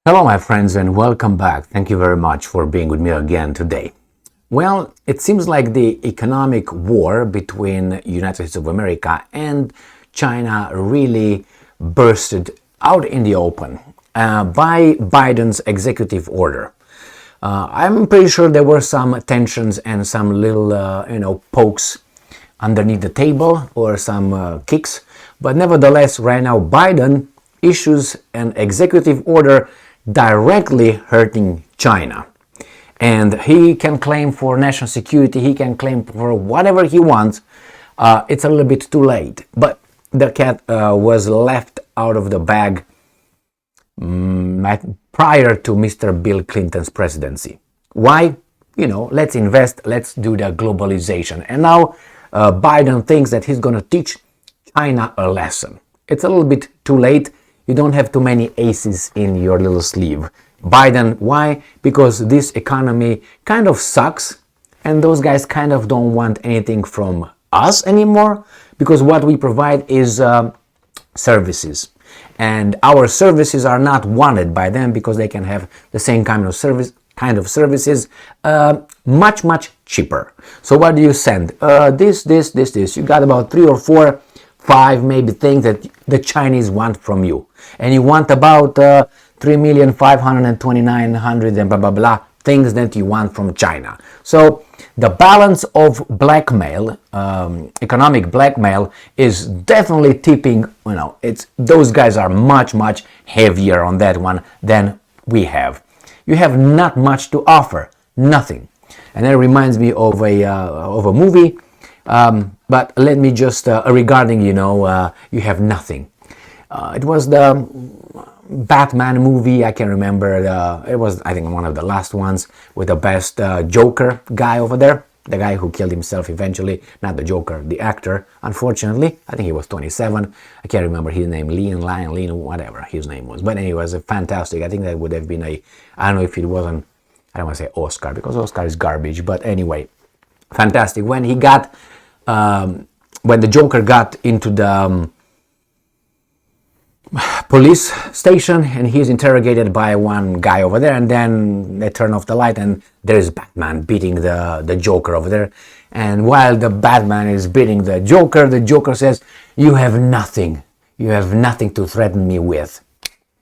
Hello, my friends, and welcome back. Thank you very much for being with me again today. Well, it seems like the economic war between United States of America and China really bursted out in the open by Biden's executive order. I'm pretty sure there were some tensions and some little, pokes underneath the table or some kicks, but nevertheless, right now Biden issues an executive order directly hurting China. And he can claim for national security, he can claim for whatever he wants. It's a little bit too late. But the cat was left out of the bag prior to Mr. Bill Clinton's presidency. Why? Let's invest, let's do the globalization. And now Biden thinks that he's going to teach China a lesson. It's a little bit too late. You don't have too many aces in your little sleeve. Biden, why? Because this economy kind of sucks and those guys kind of don't want anything from us anymore because what we provide is services. And our services are not wanted by them because they can have the same kind of services much cheaper. So what do you send? This. You got about 3 or 4, 5 maybe things that the Chinese want from you. And you want about 3,529,000 and blah blah blah things that you want from China. So the balance of blackmail, economic blackmail, is definitely tipping. It's those guys are much heavier on that one than we have. You have not much to offer, nothing. And that reminds me of a movie. But let me just regarding you have nothing. It was the Batman movie. I can remember. It was, I think, one of the last ones with the best Joker guy over there. The guy who killed himself eventually. Not the Joker, the actor. Unfortunately, I think he was 27. I can't remember his name. Lean, whatever his name was. But anyway, it was fantastic. I think that would have been I don't know if it wasn't. I don't want to say Oscar because Oscar is garbage. But anyway, fantastic. When he got. When the Joker got into the police station and he's interrogated by one guy over there, and then they turn off the light and there's Batman beating the Joker over there. And while the Batman is beating the Joker says, you have nothing to threaten me with.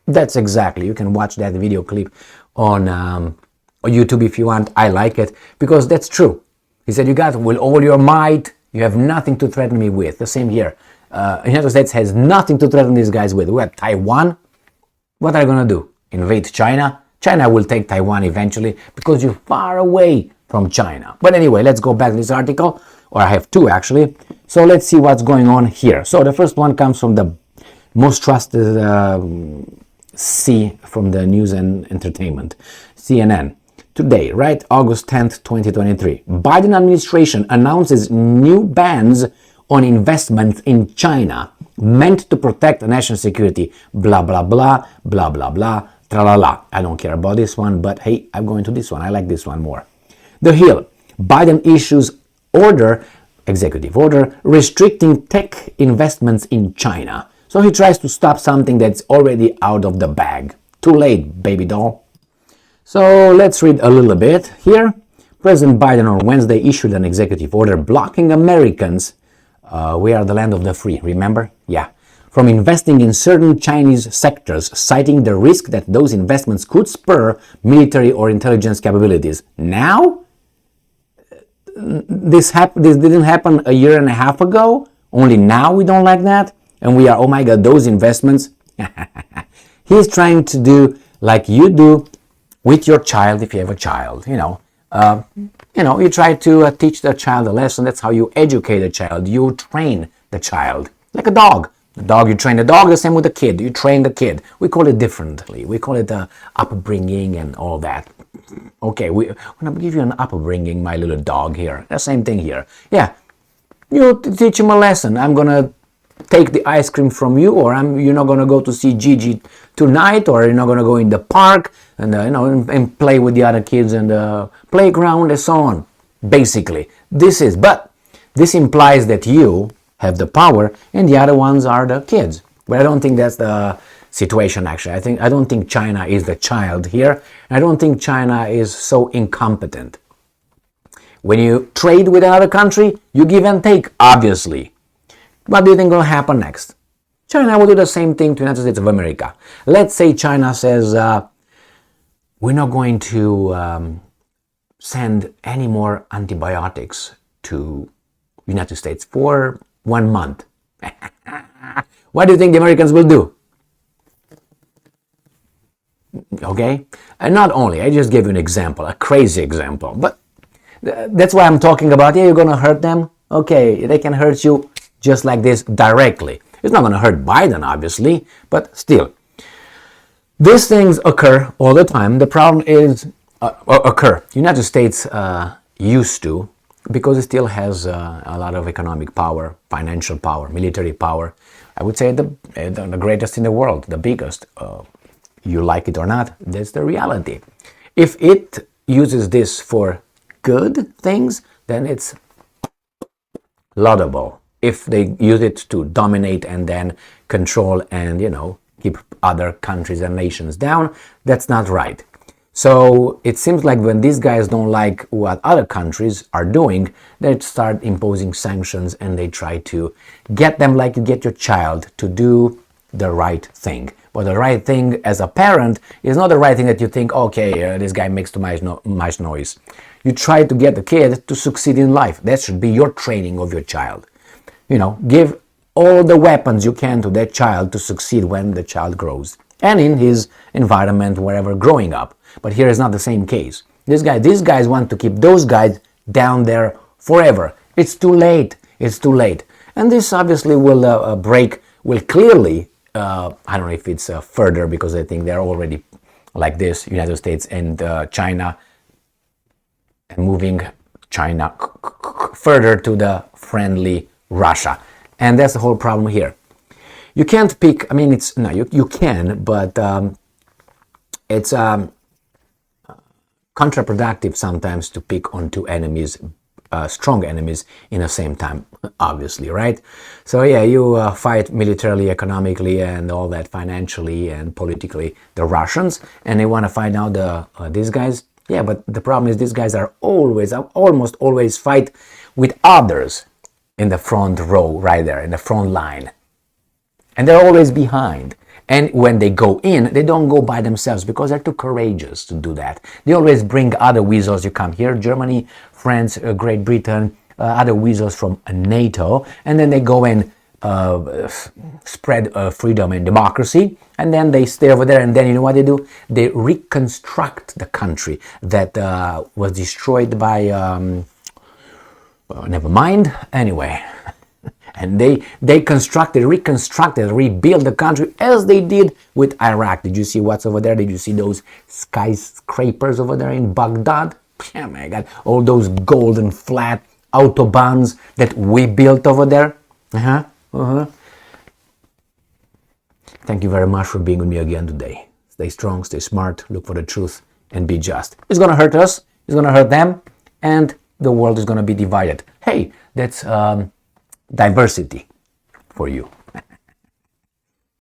That's exactly, you can watch that video clip on YouTube if you want. I like it because that's true. He said, you got with all your might, you have nothing to threaten me with. The same here. The United States has nothing to threaten these guys with. We have Taiwan. What are you going to do? Invade China? China will take Taiwan eventually because you're far away from China. But anyway, let's go back to this article. Or I have two actually. So let's see what's going on here. So the first one comes from the most trusted C from the news and entertainment. CNN. Today, right, August 10th, 2023, Biden administration announces new bans on investments in China meant to protect national security, blah, blah, blah, blah, blah, blah, tra-la-la. I don't care about this one, but hey, I'm going to this one. I like this one more. The Hill, Biden issues executive order, restricting tech investments in China. So he tries to stop something that's already out of the bag. Too late, baby doll. So let's read a little bit here. President Biden on Wednesday issued an executive order blocking Americans, we are the land of the free, remember? Yeah. From investing in certain Chinese sectors, citing the risk that those investments could spur military or intelligence capabilities. Now? This didn't happen a year and a half ago? Only now we don't like that? And we are, oh my God, those investments? He's trying to do like you do with your child, if you have a child, you try to teach the child a lesson. That's how you educate a child. You train the child like a dog. The dog, you train the dog. The same with the kid. You train the kid. We call it differently. We call it upbringing and all that. Okay, I'm gonna give you an upbringing, my little dog here. The same thing here. Yeah, you teach him a lesson. I'm gonna take the ice cream from you, or you're not gonna go to see Gigi tonight, or you're not gonna go in the park and and play with the other kids in the playground and so on. Basically, this implies that you have the power and the other ones are the kids. But I don't think that's the situation. Actually, I don't think China is the child here. I don't think China is so incompetent. When you trade with another country, you give and take, obviously. What do you think will happen next? China will do the same thing to the United States of America. Let's say China says, we're not going to send any more antibiotics to the United States for 1 month. What do you think the Americans will do? Okay? And not only, I just gave you an example, a crazy example, but that's why I'm talking about, yeah, you're going to hurt them. Okay, they can hurt you just like this directly. It's not going to hurt Biden, obviously, but still. These things occur all the time. The problem is, United States used to, because it still has a lot of economic power, financial power, military power. I would say the greatest in the world, the biggest. You like it or not, that's the reality. If it uses this for good things, then it's laudable. If they use it to dominate and then control and, keep other countries and nations down, that's not right. So it seems like when these guys don't like what other countries are doing, they start imposing sanctions and they try to get them like you get your child to do the right thing. But the right thing as a parent is not the right thing that you think, okay, this guy makes too much noise. You try to get the kid to succeed in life. That should be your training of your child. Give all the weapons you can to that child to succeed when the child grows and in his environment wherever growing up. But here is not the same case. These guys want to keep those guys down there forever. It's too late. It's too late. And this obviously will clearly, I don't know if it's further, because I think they're already like this, United States and China, and moving China further to the friendly Russia. And that's the whole problem here. You can't pick, you can, but it's counterproductive sometimes to pick on two enemies, strong enemies in the same time, obviously, right? So yeah, you fight militarily, economically, and all that, financially and politically, the Russians, and they want to fight out these guys. Yeah, but the problem is these guys are almost always fight with others in the front row, right there, in the front line. And they're always behind. And when they go in, they don't go by themselves because they're too courageous to do that. They always bring other weasels. You come here, Germany, France, Great Britain, other weasels from NATO, and then they go and spread freedom and democracy, and then they stay over there, and then you know what they do? They reconstruct the country that was destroyed by, never mind, anyway. And they reconstructed, rebuilt the country as they did with Iraq. Did you see what's over there? Did you see those skyscrapers over there in Baghdad? Oh my God, all those golden flat autobahns that we built over there. Thank you very much for being with me again today. Stay strong, stay smart, look for the truth, and be just. It's going to hurt us, it's going to hurt them, and the world is going to be divided. Hey, that's diversity for you.